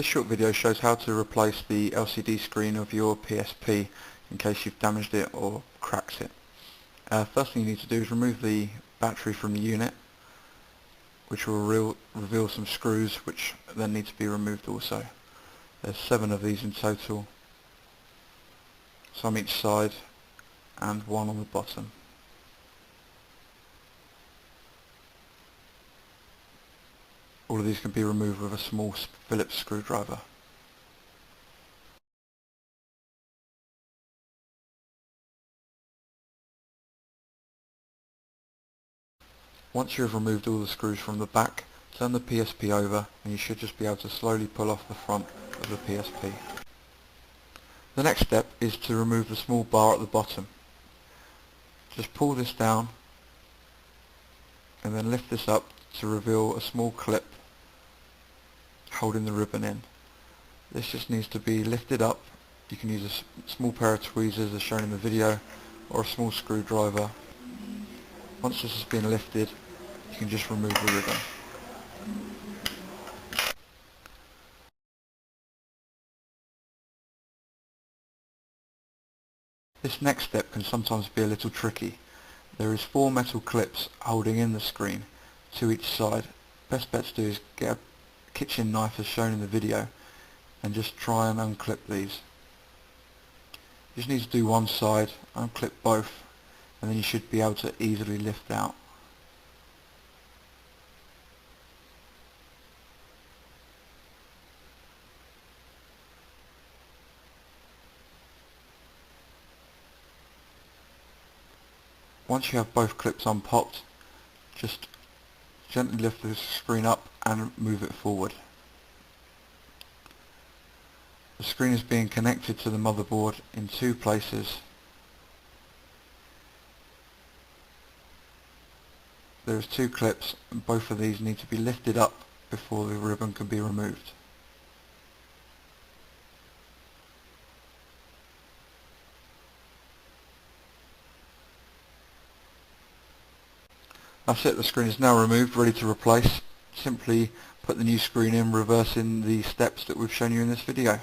This short video shows how to replace the LCD screen of your PSP in case you've damaged it or cracked it. First thing you need to do is remove the battery from the unit, which will reveal some screws which then need to be removed also. There's 7 of these in total, some each side and 1 on the bottom. All of these can be removed with a small Phillips screwdriver. Once you have removed all the screws from the back, turn the PSP over and you should just be able to slowly pull off the front of the PSP. The next step is to remove the small bar at the bottom. Just pull this down and then lift this up to reveal a small clip holding the ribbon in. This just needs to be lifted up. You can use a small pair of tweezers as shown in the video or a small screwdriver. Once this has been lifted, you can just remove the ribbon. This next step can sometimes be a little tricky. There is 4 metal clips holding in the screen, 2 each side. Best bet to do is get a kitchen knife as shown in the video and just try and unclip these. You just need to do one side, unclip both, and then you should be able to easily lift out. Once you have both clips unpopped, just gently lift the screen up and move it forward. The screen is being connected to the motherboard in 2 places. There's 2 clips and both of these need to be lifted up before the ribbon can be removed. That's it, the screen is now removed, ready to replace. Simply put the new screen in, reversing the steps that we've shown you in this video.